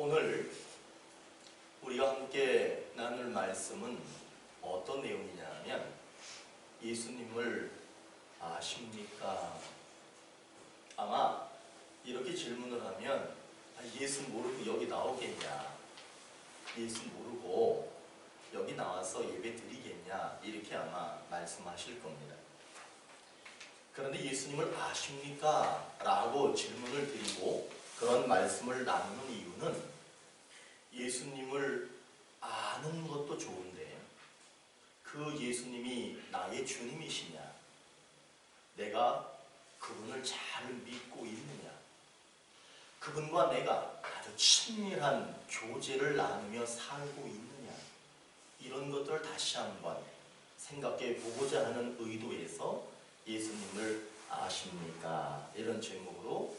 오늘 우리가 함께 나눌 말씀은 어떤 내용이냐 하면 예수님을 아십니까? 아마 이렇게 질문을 하면 예수 모르고 여기 나오겠냐? 예수 모르고 여기 나와서 예배 드리겠냐? 이렇게 아마 말씀하실 겁니다. 그런데 예수님을 아십니까? 라고 질문을 드리고 그런 말씀을 나누는 이유는 예수님을 아는 것도 좋은데 그 예수님이 나의 주님이시냐? 내가 그분을 잘 믿고 있느냐? 그분과 내가 아주 친밀한 교제를 나누며 살고 있느냐? 이런 것들을 다시 한번 생각해 보고자 하는 의도에서 예수님을 아십니까? 이런 제목으로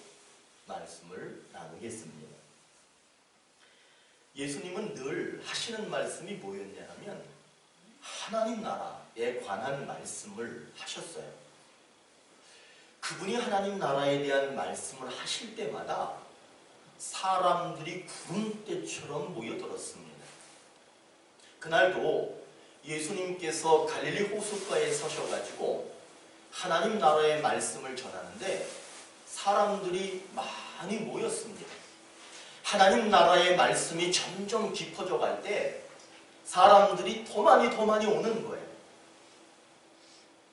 말씀을 나누겠습니다. 예수님은 늘 하시는 말씀이 뭐였냐 하면 하나님 나라에 관한 말씀을 하셨어요. 그분이 하나님 나라에 대한 말씀을 하실 때마다 사람들이 구름대처럼 모여들었습니다. 그날도 예수님께서 갈릴리 호숫가에 서셔가지고 하나님 나라의 말씀을 전하는데 사람들이 많이 모였습니다. 하나님 나라의 말씀이 점점 깊어져 갈 때 사람들이 더 많이 오는 거예요.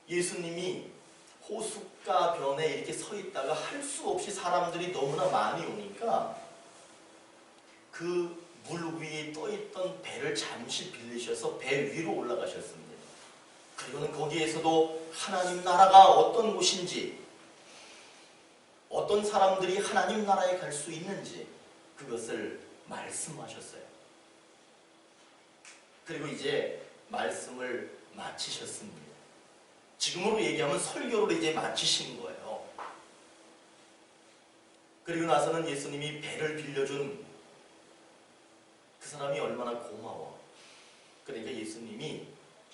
예수님이 호숫가 변에 이렇게 서 있다가 할 수 없이 사람들이 너무나 많이 오니까 그 물 위에 떠 있던 배를 잠시 빌리셔서 배 위로 올라가셨습니다. 그리고는 거기에서도 하나님 나라가 어떤 곳인지, 어떤 사람들이 하나님 나라에 갈 수 있는지 그것을 말씀하셨어요. 그리고 이제 말씀을 마치셨습니다. 지금으로 얘기하면 설교를 이제 마치신 거예요. 그리고 나서는 예수님이 배를 빌려준 그 사람이 얼마나 고마워. 그러니까 예수님이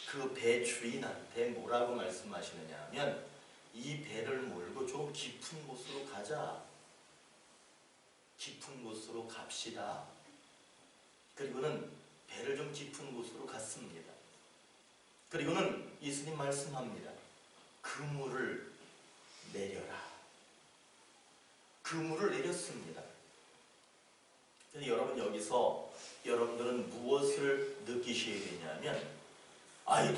그 배 주인한테 뭐라고 말씀하시느냐 하면 이 배를 몰고 좀 깊은 곳으로 가자. 깊은 곳으로 갑시다. 그리고는 배를 좀 깊은 곳으로 갔습니다. 그리고는 예수님 말씀합니다. 그물을 내려라. 그물을 내렸습니다. 여러분 여기서 여러분들은 무엇을 느끼셔야 되냐면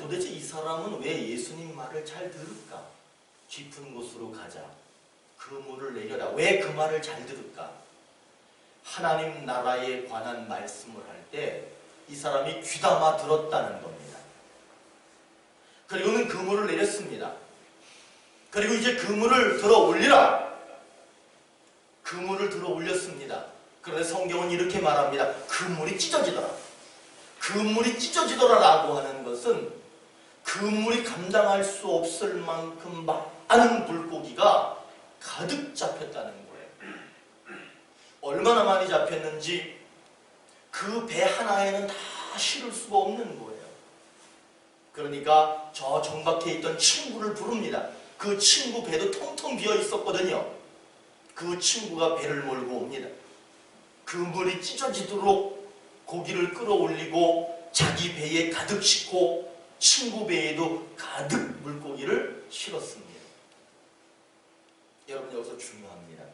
도대체 이 사람은 왜 예수님 말을 잘 들을까? 깊은 곳으로 가자. 그물을 내려라. 왜 그 말을 잘 들을까? 하나님 나라에 관한 말씀을 할 때 이 사람이 귀담아 들었다는 겁니다. 그리고는 그물을 내렸습니다. 그리고 이제 그물을 들어 올리라. 그물을 들어 올렸습니다. 그런데 성경은 이렇게 말합니다. 그물이 찢어지더라. 그물이 찢어지더라 라고 하는 것은 그물이 감당할 수 없을 만큼 많은 물고기가 가득 잡혔다는 거예요. 얼마나 많이 잡혔는지 그 배 하나에는 다 실을 수가 없는 거예요. 그러니까 저 정박해 있던 친구를 부릅니다. 그 친구 배도 텅텅 비어 있었거든요. 그 친구가 배를 몰고 옵니다. 그물이 찢어지도록 고기를 끌어올리고 자기 배에 가득 싣고 친구 배에도 가득 물고기를 실었습니다. 여러분 여기서 중요합니다.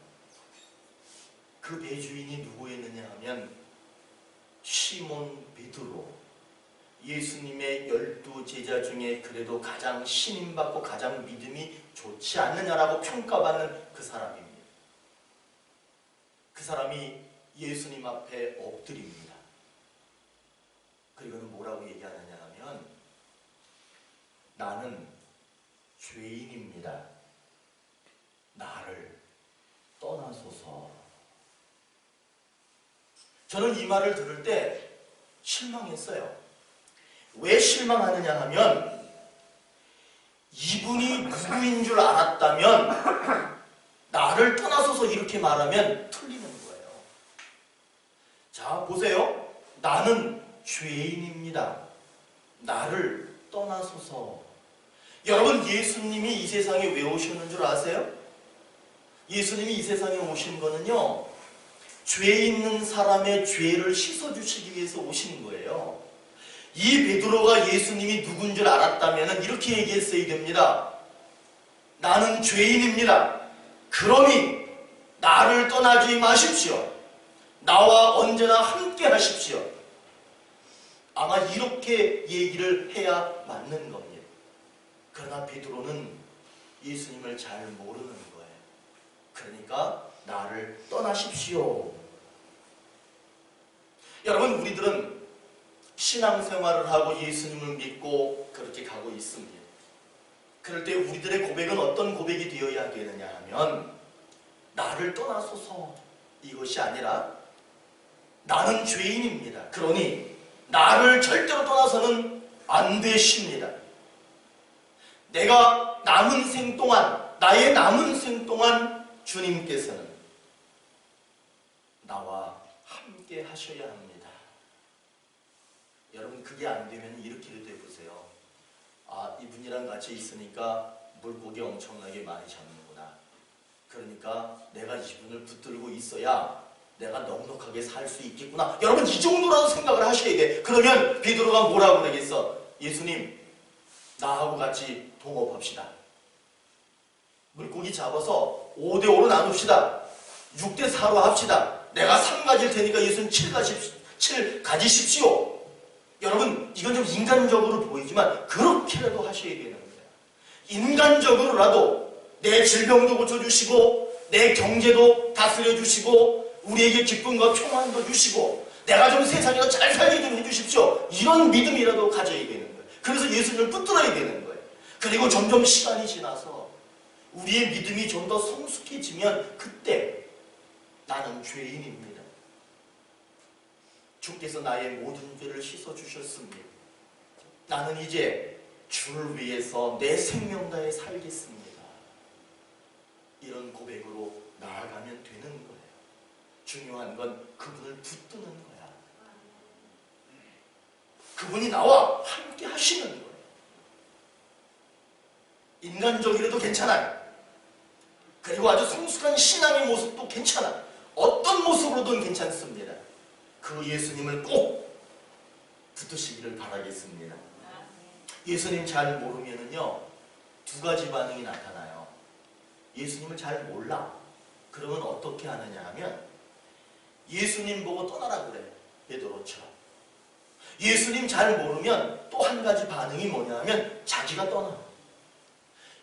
그 배 주인이 누구였느냐 하면 시몬 베드로, 예수님의 12 제자 중에 그래도 가장 신임받고 가장 믿음이 좋지 않느냐라고 평가받는 그 사람입니다. 그 사람이 예수님 앞에 엎드립니다. 그리고는 뭐라고 얘기하느냐 하면 나는 죄인입니다. 나를 떠나소서. 저는 이 말을 들을 때 실망했어요. 왜 실망하느냐 하면 이분이 누구인 줄 알았다면 나를 떠나소서 이렇게 말하면 틀리는 거예요. 자, 보세요. 나는 죄인입니다. 나를 떠나소서. 여러분, 예수님이 이 세상에 왜 오셨는 줄 아세요? 예수님이 이 세상에 오신 거는요, 죄 있는 사람의 죄를 씻어주시기 위해서 오시는 거예요. 이 베드로가 예수님이 누군 줄 알았다면 이렇게 얘기했어야 됩니다. 나는 죄인입니다. 그러니 나를 떠나지 마십시오. 나와 언제나 함께 하십시오. 아마 이렇게 얘기를 해야 맞는 겁니다. 그러나 베드로는 예수님을 잘 모르는 거예요. 그러니까 나를 떠나십시오. 여러분, 우리들은 신앙생활을 하고 예수님을 믿고 그렇게 가고 있습니다. 그럴 때 우리들의 고백은 어떤 고백이 되어야 되느냐 하면 나를 떠나소서 이것이 아니라 나는 죄인입니다. 그러니 나를 절대로 떠나서는 안 되십니다. 내가 남은 생 동안, 나의 남은 생 동안 주님께서는 나와 함께 하셔야 합니다. 여러분, 그게 안 되면 이렇게도 해보세요. 아, 이분이랑 같이 있으니까 물고기 엄청나게 많이 잡는구나. 그러니까 내가 이분을 붙들고 있어야 내가 넉넉하게 살 수 있겠구나. 여러분, 이 정도라도 생각을 하셔야 돼. 그러면 베드로가 뭐라고 그러겠어? 예수님, 나하고 같이 동업합시다. 물고기 잡아서 5대5로 나눕시다. 6대4로 합시다. 내가 3 가질 테니까 예수님 7 가지십시오. 여러분, 이건 좀 인간적으로 보이지만 그렇게라도 하셔야 되는 거예요. 인간적으로라도 내 질병도 고쳐주시고 내 경제도 다스려주시고 우리에게 기쁨과 평안도 주시고 내가 좀 세상에서 잘 살게 좀 해주십시오. 이런 믿음이라도 가져야 되는 거예요. 그래서 예수님을 붙들어야 되는 거예요. 그리고 점점 시간이 지나서 우리의 믿음이 좀 더 성숙해지면 그때 나는 죄인입니다. 주께서 나의 모든 죄를 씻어주셨습니다. 나는 이제 주를 위해서 내 생명 다해 살겠습니다. 이런 고백으로 나아가면 되는 거예요. 중요한 건 그분을 붙드는 거야. 그분이 나와 함께 하시는 거예요. 인간적이라도 괜찮아요. 그리고 아주 성숙한 신앙의 모습도 괜찮아. 어떤 모습으로든 괜찮습니다. 그 예수님을 꼭 붙으시기를 바라겠습니다. 예수님 잘 모르면은요, 2가지 반응이 나타나요. 예수님을 잘 몰라. 그러면 어떻게 하느냐 하면 예수님 보고 떠나라 그래. 베드로처럼. 예수님 잘 모르면 또 한 가지 반응이 뭐냐 하면 자기가 떠나.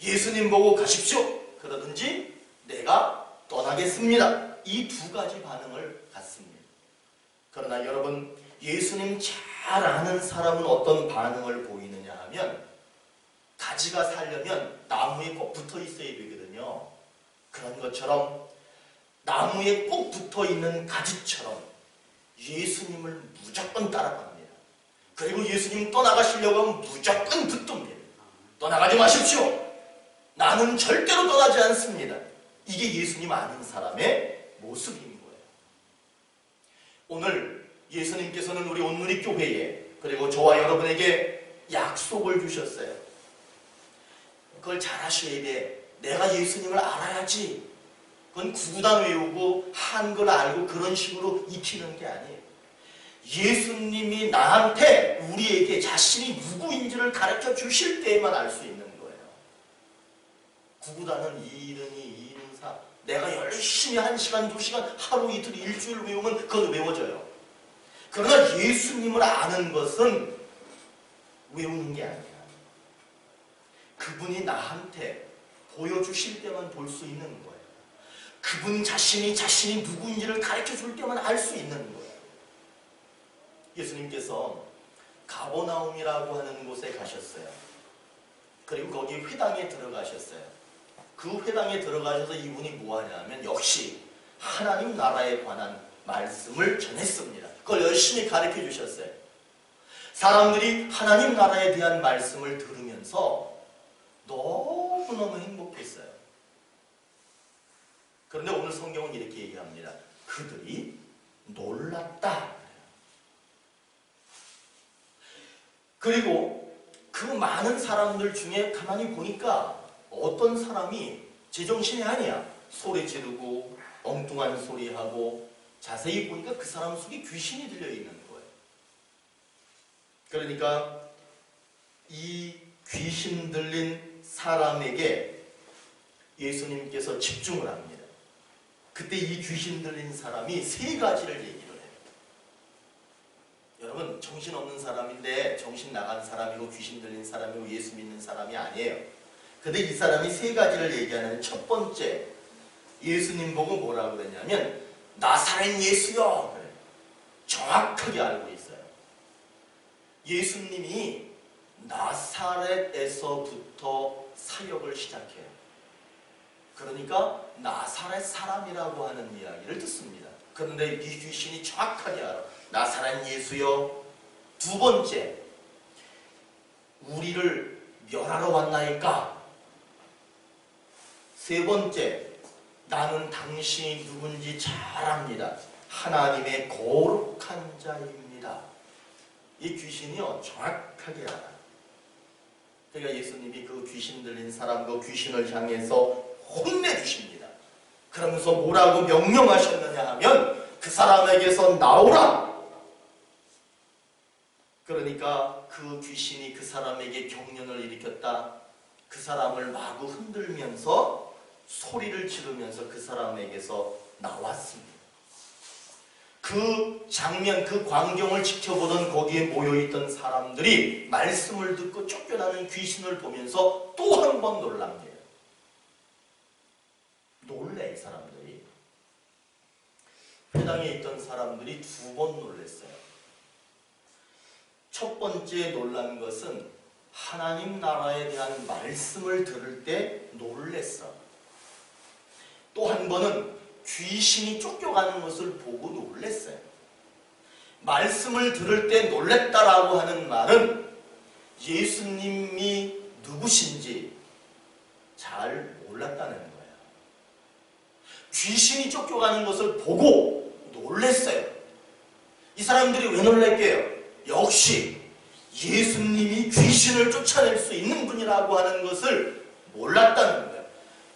예수님 보고 가십시오. 그러든지 내가 떠나겠습니다. 이 2가지 반응을 갖습니다. 그러나 여러분, 예수님 잘 아는 사람은 어떤 반응을 보이느냐 하면 가지가 살려면 나무에 꼭 붙어 있어야 되거든요. 그런 것처럼 나무에 꼭 붙어 있는 가지처럼 예수님을 무조건 따라갑니다. 그리고 예수님 떠나가시려고 하면 무조건 붙듭니다. 떠나가지 마십시오. 나는 절대로 떠나지 않습니다. 이게 예수님 아는 사람의 모습인 거예요. 오늘 예수님께서는 우리 온누리교회에 그리고 저와 여러분에게 약속을 주셨어요. 그걸 잘 하셔야 돼. 내가 예수님을 알아야지. 그건 구구단 외우고 한글 알고 그런 식으로 익히는 게 아니에요. 예수님이 나한테, 우리에게 자신이 누구인지를 가르쳐 주실 때에만 알 수 있는 거예요. 구구단은 이른이, 이른사. 내가 열심히 1시간, 2시간, 하루 이틀, 일주일 외우면 그건 외워져요. 그러나 예수님을 아는 것은 외우는 게 아니야. 그분이 나한테 보여주실 때만 볼 수 있는 거예요. 그분 자신이 누구인지를 가르쳐 줄 때만 알 수 있는 거예요. 예수님께서 가버나움이라고 하는 곳에 가셨어요. 그리고 거기 회당에 들어가셨어요. 그 회당에 들어가셔서 이분이 뭐하냐면 역시 하나님 나라에 관한 말씀을 전했습니다. 그걸 열심히 가르쳐 주셨어요. 사람들이 하나님 나라에 대한 말씀을 들으면서 너무너무 행복했어요. 그런데 오늘 성경은 이렇게 얘기합니다. 그들이 놀랐다. 그리고 그 많은 사람들 중에 가만히 보니까 어떤 사람이 제정신이 아니야. 소리 지르고 엉뚱한 소리하고 자세히 보니까 그 사람 속에 귀신이 들려있는 거예요. 그러니까 이 귀신 들린 사람에게 예수님께서 집중을 합니다. 그때 이 귀신 들린 사람이 세 가지를 얘기를 해요. 여러분, 정신없는 사람인데 정신 나간 사람이고 귀신 들린 사람이고 예수 믿는 사람이 아니에요. 근데 이 사람이 세 가지를 얘기하는 첫 번째, 예수님 보고 뭐라고 그랬냐면 나사렛 예수여, 그래. 정확하게 알고 있어요. 예수님이 나사렛에서부터 사역을 시작해요. 그러니까 나사렛 사람이라고 하는 이야기를 듣습니다. 그런데 이 귀신이 정확하게 알아. 나사렛 예수여. 두 번째, 우리를 멸하러 왔나이까. 세 번째, 나는 당신이 누군지 잘 압니다. 하나님의 거룩한 자입니다. 이 귀신이요, 정확하게 알아요. 그러니까 예수님이 그 귀신 들린 사람, 그 귀신을 향해서 혼내주십니다. 그러면서 뭐라고 명령하셨느냐 하면 그 사람에게서 나오라. 그러니까 그 귀신이 그 사람에게 경련을 일으켰다. 그 사람을 마구 흔들면서 소리를 지르면서 그 사람에게서 나왔습니다. 그 장면, 그 광경을 지켜보던 거기에 모여있던 사람들이 말씀을 듣고 쫓겨나는 귀신을 보면서 또 한 번 놀랍니다. 놀래, 이 사람들이. 회당에 있던 사람들이 두 번 놀랐어요. 첫 번째 놀란 것은 하나님 나라에 대한 말씀을 들을 때 놀랬어. 또 한 번은 귀신이 쫓겨가는 것을 보고 놀랬어요. 말씀을 들을 때 놀랬다라고 하는 말은 예수님이 누구신지 잘 몰랐다는 거예요. 귀신이 쫓겨가는 것을 보고 놀랬어요. 이 사람들이 왜 놀랄게요? 역시 예수님이 귀신을 쫓아낼 수 있는 분이라고 하는 것을 몰랐다는 거예요.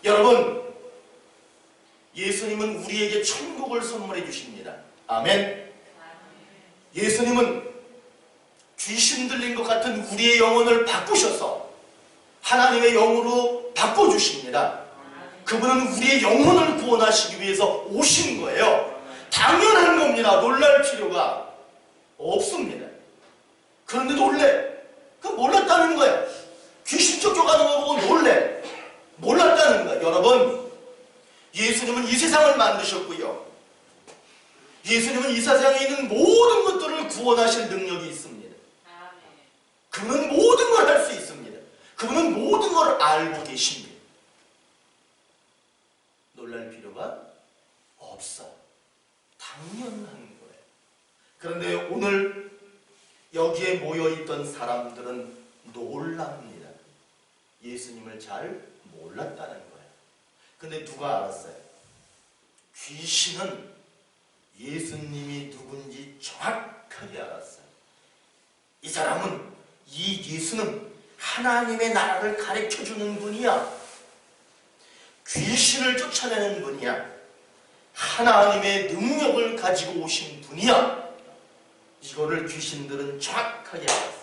여러분, 예수님은 우리에게 천국을 선물해 주십니다. 아멘. 예수님은 귀신 들린 것 같은 우리의 영혼을 바꾸셔서 하나님의 영으로 바꿔주십니다. 그분은 우리의 영혼을 구원하시기 위해서 오신 거예요. 당연한 겁니다. 놀랄 필요가 없습니다. 그런데 놀래. 그럼 몰랐다는 거예요. 귀신 쫓겨가는 거 보고 놀래. 몰랐다는 거예요. 여러분, 예수님은 이 세상을 만드셨고요. 예수님은 이 세상에 있는 모든 것들을 구원하실 능력이 있습니다. 그분은 모든 걸 할 수 있습니다. 그분은 모든 걸 알고 계십니다. 놀랄 필요가 없어. 당연한 거예요. 그런데 오늘 여기에 모여있던 사람들은 놀랍니다. 예수님을 잘 몰랐다는 거예요. 근데 누가 알았어요? 귀신은 예수님이 누군지 정확하게 알았어요. 이 사람은, 이 예수는 하나님의 나라를 가르쳐주는 분이야. 귀신을 쫓아내는 분이야. 하나님의 능력을 가지고 오신 분이야. 이거를 귀신들은 정확하게 알았어요.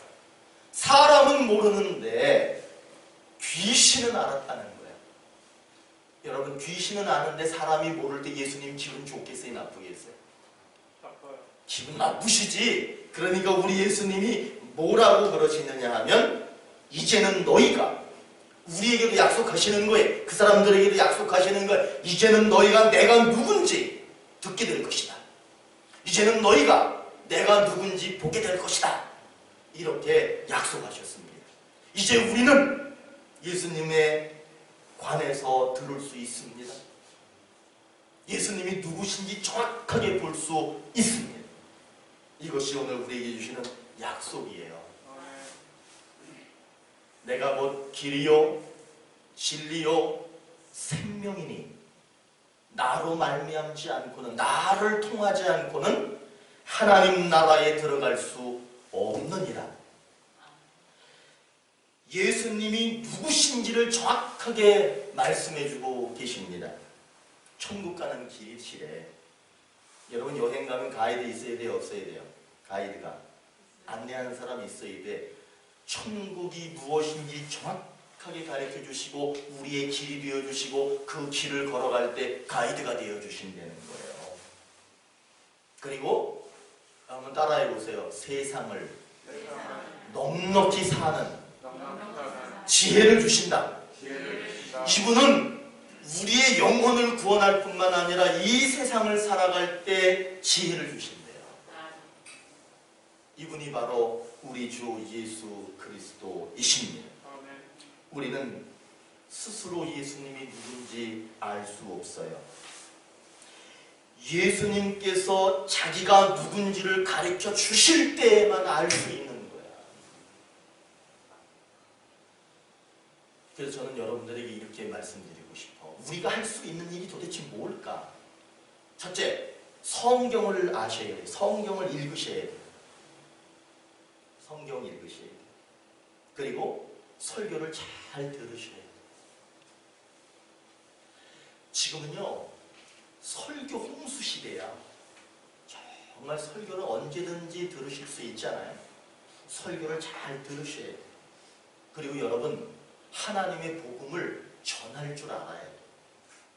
사람은 모르는데 귀신은 알았다는 거예요. 여러분, 귀신은 아는데 사람이 모를 때 예수님 기분 좋겠어요? 나쁘겠어요? 기분 나쁘시지. 그러니까 우리 예수님이 뭐라고 그러시느냐 하면 이제는 너희가, 우리에게도 약속하시는 거예요. 그 사람들에게도 약속하시는 거예요. 이제는 너희가 내가 누군지 듣게 될 것이다. 이제는 너희가 내가 누군지 보게 될 것이다. 이렇게 약속하셨습니다. 이제 우리는 예수님의 관해서 들을 수 있습니다. 예수님이 누구신지 정확하게 볼 수 있습니다. 이것이 오늘 우리에게 주시는 약속이에요. 내가 곧 길이요 진리요 생명이니 나로 말미암지 않고는, 나를 통하지 않고는 하나님 나라에 들어갈 수 없느니라. 예수님이 누구신지를 정확하게 말씀해주고 계십니다. 천국 가는 길이시래. 여러분 여행 가면 가이드 있어야 돼요? 없어야 돼요? 가이드가 안내하는 사람이 있어야 돼. 천국이 무엇인지 정확하게 가르쳐 주시고 우리의 길이 되어 주시고 그 길을 걸어갈 때 가이드가 되어 주신다는 거예요. 그리고 한번 따라해 보세요. 세상을 넉넉히 사는 지혜를 주신다. 이분은 우리의 영혼을 구원할 뿐만 아니라 이 세상을 살아갈 때 지혜를 주신대요. 이분이 바로 우리 주 예수 그리스도이십니다. 우리는 스스로 예수님이 누군지 알 수 없어요. 예수님께서 자기가 누군지를 가르쳐 주실 때에만 알 수 있는 거야. 그래서 저는 여러분들에게 이렇게 말씀드리고 싶어. 우리가 할 수 있는 일이 도대체 뭘까? 첫째, 성경을 아셔야 돼요. 성경을 읽으셔야 돼요. 성경 읽으셔야 돼요. 그리고 설교를 잘 들으셔야 돼요. 지금은요, 설교 홍수 시대야. 정말 설교는 언제든지 들으실 수 있잖아요. 설교를 잘 들으셔야 돼요. 그리고 여러분, 하나님의 복음을 전할 줄 알아야 돼요.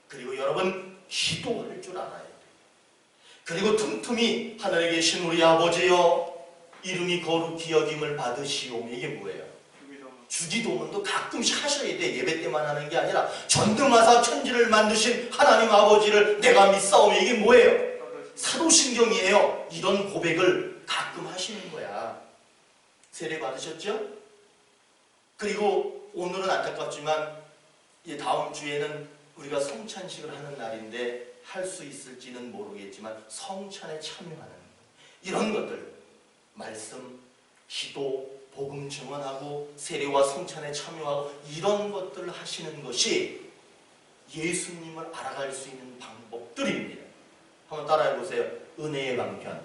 그리고 여러분, 기도할 줄 알아야 돼요. 그리고 틈틈이 하늘에 계신 우리 아버지여 이름이 거룩히 여김을 받으시오며. 이게 뭐예요? 주기도문도 가끔씩 하셔야 돼. 예배 때만 하는 게 아니라 전등하사 천지를 만드신 하나님 아버지를 내가 믿사오며. 이게 뭐예요? 사도신경이에요. 이런 고백을 가끔 하시는 거야. 세례 받으셨죠? 그리고 오늘은 안타깝지만 다음 주에는 우리가 성찬식을 하는 날인데 할 수 있을지는 모르겠지만 성찬에 참여하는 이런 것들, 말씀, 기도, 복음 증언하고 세례와 성찬에 참여하고 이런 것들을 하시는 것이 예수님을 알아갈 수 있는 방법들입니다. 한번 따라해 보세요. 은혜의 방편.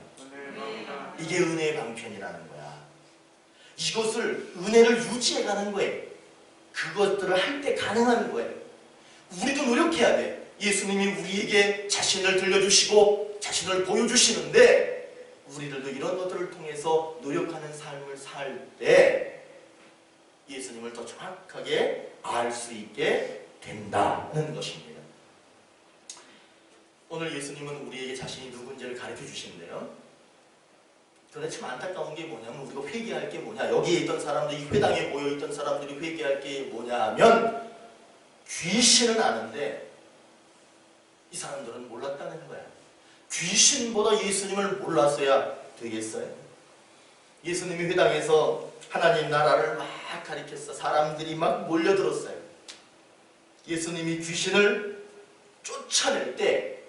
이게 은혜의 방편이라는 거야. 이것을 은혜를 유지해가는 거예요. 그것들을 할 때 가능한 거예요. 우리도 노력해야 돼. 예수님이 우리에게 자신을 들려주시고 자신을 보여주시는데 우리들도 이런 것들을 통해서 노력하는 삶을 살 때 예수님을 더 정확하게 알 수 있게 된다는 것입니다. 오늘 예수님은 우리에게 자신이 누군지를 가르쳐 주시는데요. 그런데 참 안타까운 게 뭐냐면 우리가 회개할 게 뭐냐. 여기에 있던 사람들이, 회당에 모여있던 사람들이 회개할 게 뭐냐 하면 귀신은 아는데 이 사람들은 몰랐다는 거야. 귀신보다 예수님을 몰랐어야 되겠어요? 예수님이 회당에서 하나님 나라를 막 가리켰어. 사람들이 막 몰려들었어요. 예수님이 귀신을 쫓아낼 때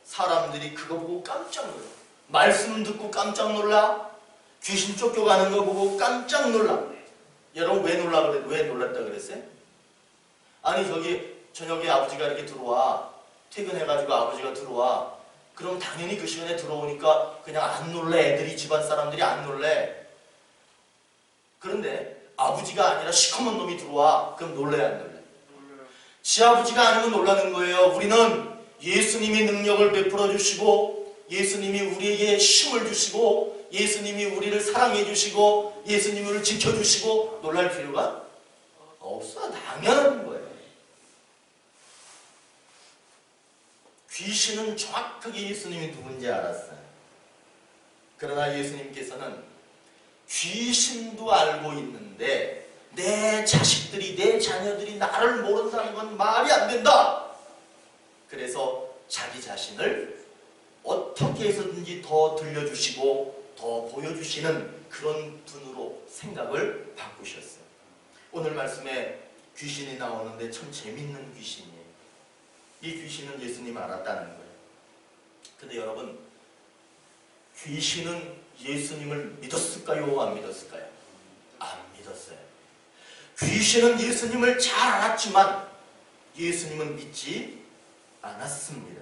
사람들이 그거 보고 깜짝 놀라. 말씀 듣고 깜짝 놀라. 귀신 쫓겨가는 거 보고 깜짝 놀라. 여러분 왜 놀랐다 그랬어요? 아니 저녁에 아버지가 이렇게 들어와. 퇴근해가지고 아버지가 들어와. 그럼 당연히 그 시간에 들어오니까 그냥 안 놀래. 애들이, 집안 사람들이 안 놀래. 그런데 아버지가 아니라 시커먼 놈이 들어와. 그럼 놀래 안 놀래? 지 아버지가 아니면 놀라는 거예요. 우리는 예수님이 능력을 베풀어 주시고 예수님이 우리에게 힘을 주시고 예수님이 우리를 사랑해 주시고 예수님이 우리를 지켜주시고 놀랄 필요가 없어. 당연한 거예요. 귀신은 정확하게 예수님이 누군지 알았어요. 그러나 예수님께서는 귀신도 알고 있는데 내 자식들이, 내 자녀들이 나를 모른다는 건 말이 안 된다. 그래서 자기 자신을 어떻게 해서든지 더 들려주시고 더 보여주시는 그런 분으로 생각을 바꾸셨어요. 오늘 말씀에 귀신이 나오는데 참 재밌는 귀신이에요. 이 귀신은 예수님을 알았다는 거예요. 근데 여러분, 귀신은 예수님을 믿었을까요? 안 믿었을까요? 안 믿었어요. 귀신은 예수님을 잘 알았지만 예수님은 믿지 않았습니다.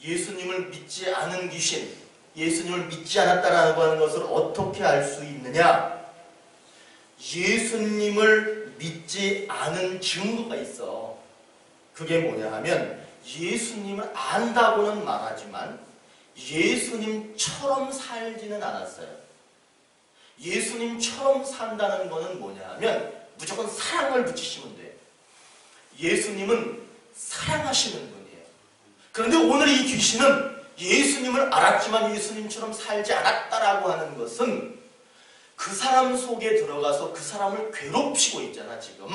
예수님을 믿지 않은 귀신, 예수님을 믿지 않았다는 것을 어떻게 알 수 있느냐? 예수님을 믿지 않은 증거가 있어. 그게 뭐냐 하면 예수님을 안다고는 말하지만 예수님처럼 살지는 않았어요. 예수님처럼 산다는 것은 뭐냐 하면 무조건 사랑을 붙이시면 돼요. 예수님은 사랑하시는 분이에요. 그런데 오늘 이 귀신은 예수님을 알았지만 예수님처럼 살지 않았다라고 하는 것은 그 사람 속에 들어가서 그 사람을 괴롭히고 있잖아. 지금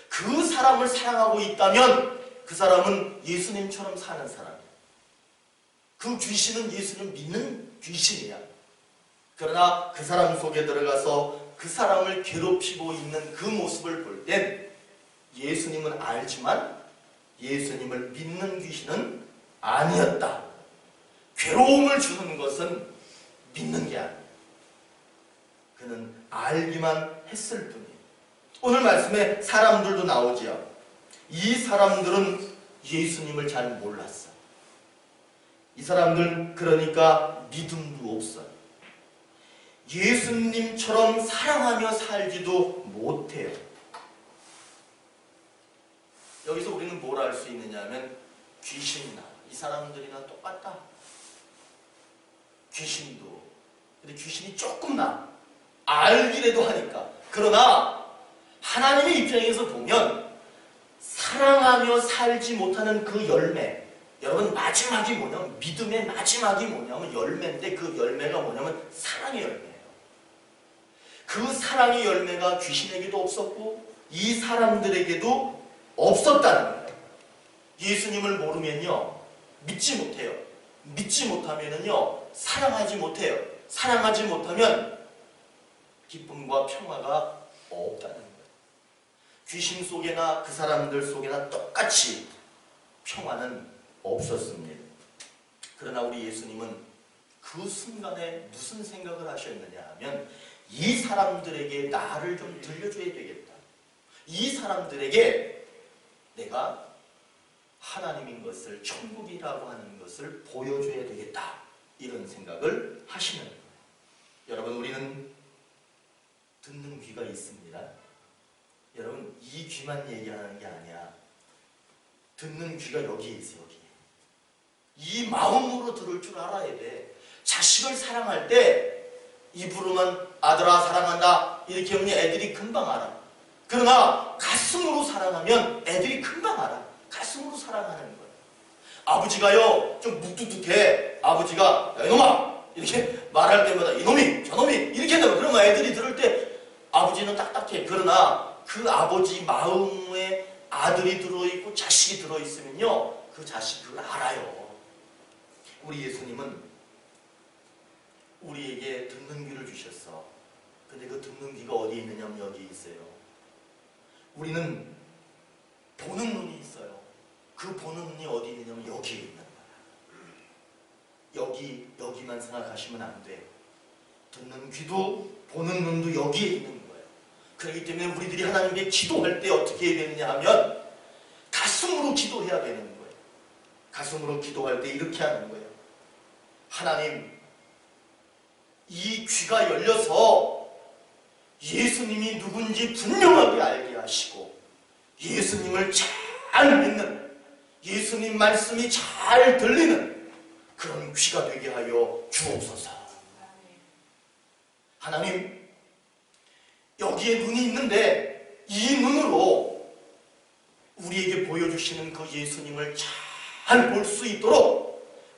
그 사람을 사랑하고 있다면 그 사람은 예수님처럼 사는 사람이야. 그 귀신은 예수님을 믿는 귀신이야. 그러나 그 사람 속에 들어가서 그 사람을 괴롭히고 있는 그 모습을 볼 땐 예수님은 알지만 예수님을 믿는 귀신은 아니었다. 괴로움을 주는 것은 믿는 게 아니야. 그는 알기만 했을 뿐이에요. 오늘 말씀에 사람들도 나오지요. 이 사람들은 예수님을 잘 몰랐어. 이 사람들은 그러니까 믿음도 없어요. 예수님처럼 사랑하며 살지도 못해요. 여기서 우리는 뭘 알 수 있느냐 하면 귀신이나 이 사람들이나 똑같다. 귀신도. 근데 귀신이 조금 나. 알기라도 하니까. 그러나 하나님의 입장에서 보면 사랑하며 살지 못하는 그 열매, 여러분 마지막이 뭐냐면 믿음의 마지막이 뭐냐면 열매인데 그 열매가 뭐냐면 사랑의 열매예요. 그 사랑의 열매가 귀신에게도 없었고 이 사람들에게도 없었다는 거예요. 예수님을 모르면요 믿지 못해요. 믿지 못하면은요 사랑하지 못해요. 사랑하지 못하면 기쁨과 평화가 없다는 거예요. 귀신 속에나 그 사람들 속에나 똑같이 평화는 없었습니다. 그러나 우리 예수님은 그 순간에 무슨 생각을 하셨느냐 하면 이 사람들에게 나를 좀 들려줘야 되겠다. 이 사람들에게 내가 하나님인 것을, 천국이라고 하는 것을 보여줘야 되겠다. 이런 생각을 하시는 거예요. 여러분 우리는 듣는 귀가 있습니다. 여러분 이 귀만 얘기하는 게 아니야. 듣는 귀가 여기에 있어. 여기. 이 마음으로 들을 줄 알아야 돼. 자식을 사랑할 때 입으로만 아들아 사랑한다 이렇게 하면 애들이 금방 알아. 그러나 가슴으로 사랑하면 애들이 금방 알아. 가슴으로 사랑하는 거야. 아버지가요 좀 무뚝뚝해. 아버지가 야, 이놈아 이렇게 말할 때마다 이놈이 저놈이 이렇게 한다고. 그러면 애들이 들을 때 아버지는 딱딱해. 그러나 그 아버지 마음에 아들이 들어있고 자식이 들어있으면요 그 자식이 그걸 알아요. 우리 예수님은 우리에게 듣는 귀를 주셨어. 근데 그 듣는 귀가 어디에 있느냐면 여기 있어요. 우리는 보는 눈이 있어요. 그 보는 눈이 어디 있느냐면 여기에 있는 거야. 여기만 생각하시면 안 돼. 듣는 귀도 보는 눈도 여기에 있는 거예요. 그렇기 때문에 우리들이 하나님께 기도할 때 어떻게 해야 되느냐 하면 가슴으로 기도해야 되는 거예요. 가슴으로 기도할 때 이렇게 하는 거예요. 하나님 이 귀가 열려서 예수님이 누군지 분명하게 알게 하시고 예수님을 잘 믿는 예수님 말씀이 잘 들리는 그런 귀가 되게 하여 주옵소서. 하나님 여기에 눈이 있는데 이 눈으로 우리에게 보여주시는 그 예수님을 잘 볼 수 있도록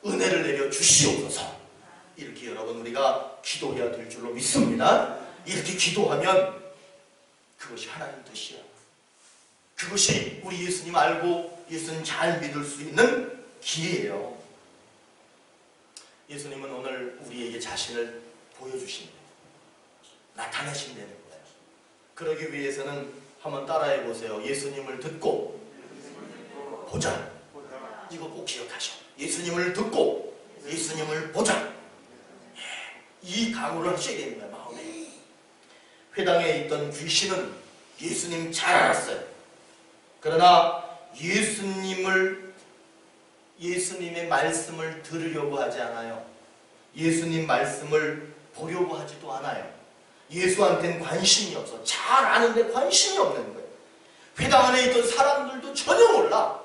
은혜를 내려 주시옵소서. 이렇게 여러분 우리가 기도해야 될 줄로 믿습니다. 이렇게 기도하면 그것이 하나님 뜻이야. 그것이 우리 예수님 알고 예수님 잘 믿을 수 있는 길이에요. 예수님은 오늘 우리에게 자신을 보여주신대요. 나타내신다는 거예요. 그러기 위해서는 한번 따라해 보세요. 예수님을 듣고 보자. 이거 꼭 기억하셔. 예수님을 듣고 예수님을 보자. 이 각오를 하셔야 되는 거야. 마음에. 회당에 있던 귀신은 예수님 잘 알았어요. 그러나 예수님의 말씀을 들으려고 하지 않아요. 예수님 말씀을 보려고 하지도 않아요. 예수한테는 관심이 없어. 잘 아는데 관심이 없는 거예요. 회당 안에 있던 사람들도 전혀 몰라.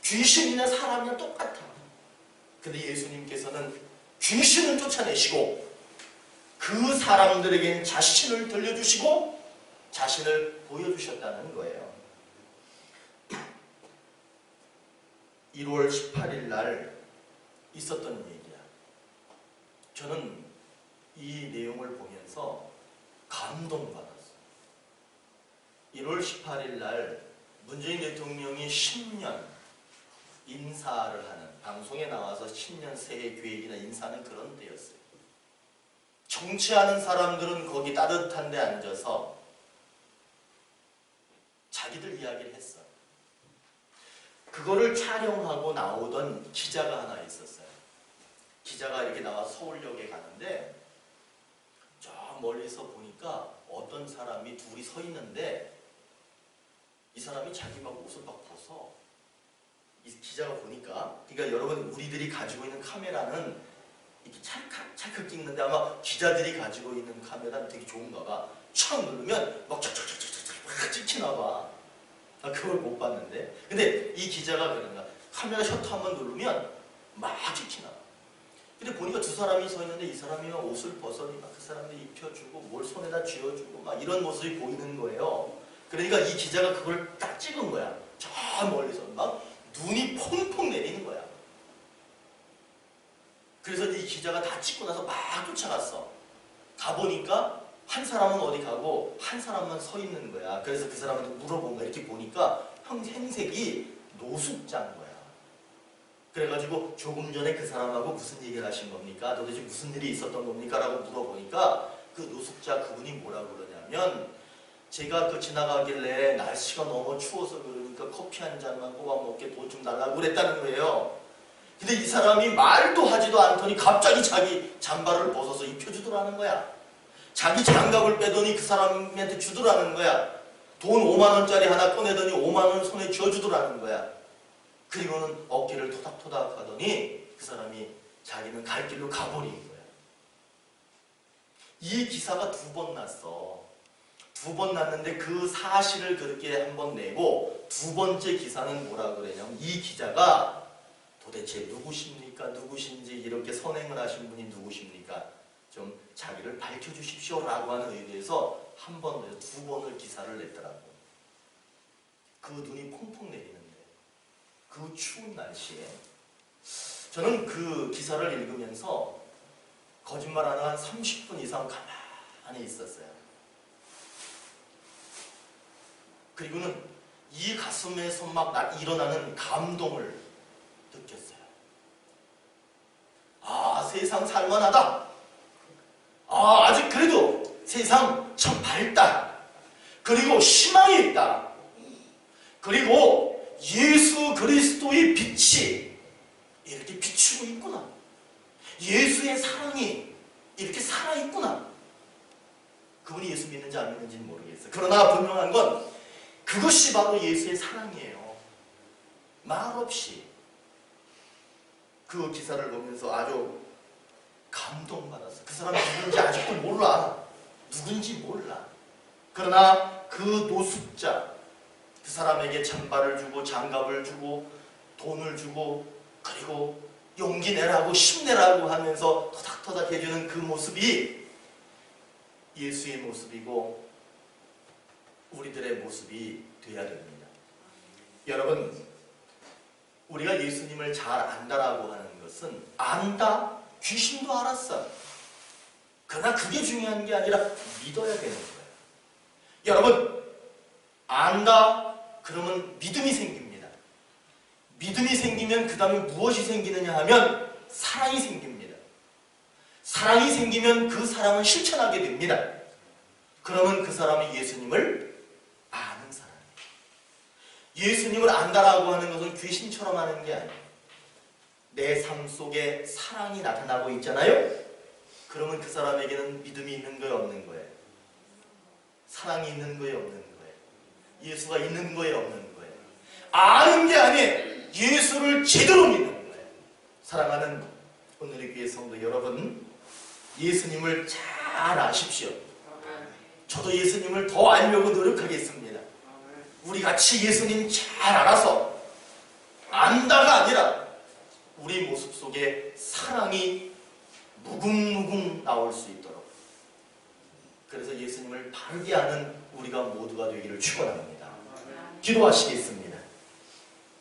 귀신이나 사람이나 똑같아. 근데 예수님께서는 귀신을 쫓아내시고 그 사람들에겐 자신을 들려주시고 자신을 보여주셨다는 거예요. 1월 18일 날 있었던 얘기야. 저는 이 내용을 보면서 감동받았어요. 1월 18일 날 문재인 대통령이 10년 인사를 하는, 방송에 나와서 10년 새해 계획이나 인사는 그런 때였어요. 정치하는 사람들은 거기 따뜻한 데 앉아서 자기들 이야기를 했어. 그거를 촬영하고 나오던 기자가 하나 있었어요. 기자가 이렇게 나와 서울역에 가는데 저 멀리서 보니까 어떤 사람이 둘이 서 있는데 이 사람이 자기 막 옷을 막 벗어. 이 기자가 보니까, 그러니까 여러분, 우리들이 가지고 있는 카메라는 이렇게 찰칵 찍는데 아마 기자들이 가지고 있는 카메라는 되게 좋은가 봐. 촥 누르면 막 쫙쫙쫙쫙쫙 찍히나 봐. 아, 그걸 못 봤는데. 근데 이 기자가 그런가, 카메라 셔터 한번 누르면 막 찍히나 봐. 근데 보니까 두 사람이 서 있는데 이 사람이 옷을 벗어니 막 그 사람들 입혀주고 뭘 손에다 쥐어주고 막 이런 모습이 보이는 거예요. 그러니까 이 기자가 그걸 딱 찍은 거야. 저 멀리서 막 눈이 펑펑 내리는 거야. 그래서 이 기자가 다 찍고 나서 막 쫓아갔어. 가보니까 한 사람은 어디 가고 한 사람만 서 있는 거야. 그래서 그 사람한테 물어본 거야. 이렇게 보니까 행색이 노숙자인 거야. 그래가지고 조금 전에 그 사람하고 무슨 얘기를 하신 겁니까? 도대체 무슨 일이 있었던 겁니까? 라고 물어보니까 그 노숙자 그분이 뭐라고 그러냐면, 제가 그 지나가길래 날씨가 너무 추워서 그러니까 커피 한 잔만 뽑아 먹게 돈 좀 달라고 그랬다는 거예요. 근데 이 사람이 말도 하지도 않더니 갑자기 자기 잠바를 벗어서 입혀주더라는 거야. 자기 장갑을 빼더니 그 사람한테 주더라는 거야. 돈 5만원짜리 하나 꺼내더니 5만원 손에 쥐어주더라는 거야. 그리고는 어깨를 토닥토닥 하더니 그 사람이 자기는 갈 길로 가버린 거야. 이 기사가 2번 났어. 2번 났는데 그 사실을 그렇게 한 번 내고, 2번째 기사는 뭐라 그러냐면, 이 기자가 도대체 누구십니까? 누구신지, 이렇게 선행을 하신 분이 누구십니까? 좀 자기를 밝혀주십시오 라고 하는 의도에서 한 번, 2번을 기사를 냈더라고. 그 눈이 펑펑 내리는데, 그 추운 날씨에 저는 그 기사를 읽으면서 거짓말 안 하고 한 30분 이상 가만히 있었어요. 그리고는 이 가슴에서 막 일어나는 감동을 느꼈어요. 아, 세상 살만하다. 아, 아직 그래도 세상 참 밝다. 그리고 희망이 있다. 그리고 예수 그리스도의 빛이 이렇게 비추고 있구나. 예수의 사랑이 이렇게 살아있구나. 그분이 예수 믿는지 안 믿는지는 모르겠어요. 그러나 분명한 건 그것이 바로 예수의 사랑이에요. 말없이 그 기사를 보면서 아주 감동받았어요. 그 사람이 누군지 아직도 몰라. 누군지 몰라. 그러나 그 노숙자, 그 사람에게 잠바를 주고 장갑을 주고 돈을 주고 그리고 용기 내라고 힘내라고 하면서 토닥토닥 해주는 그 모습이 예수의 모습이고 우리들의 모습이 되어야 됩니다. 여러분, 우리가 예수님을 잘 안다라고 하는 것은, 안다? 귀신도 알았어. 그러나 그게 중요한 게 아니라 믿어야 되는 거예요. 여러분, 안다? 그러면 믿음이 생깁니다. 믿음이 생기면 그 다음에 무엇이 생기느냐 하면 사랑이 생깁니다. 사랑이 생기면 그 사랑을 실천하게 됩니다. 그러면 그 사람이 예수님을 아는 사람이에요. 예수님을 안다라고 하는 것은 귀신처럼 하는 게 아니에요. 내 삶 속에 사랑이 나타나고 있잖아요. 그러면 그 사람에게는 믿음이 있는 거예요, 없는 거예요? 사랑이 있는 거예요, 없는 거예요? 예수가 있는 거예요, 없는 거예요? 아는 게 아니에요. 예수를 제대로 믿는 거예요. 사랑하는 오늘의 교회 성도 여러분, 예수님을 잘 아십시오. 저도 예수님을 더 알려고 노력하겠습니다. 우리 같이 예수님 잘 알아서 아는 난다가 아니라 우리 모습 속에 사랑이 무궁무궁 나올 수 있도록, 그래서 예수님을 바르게 하는 우리가 모두가 되기를 축원합니다. 기도하시겠습니다.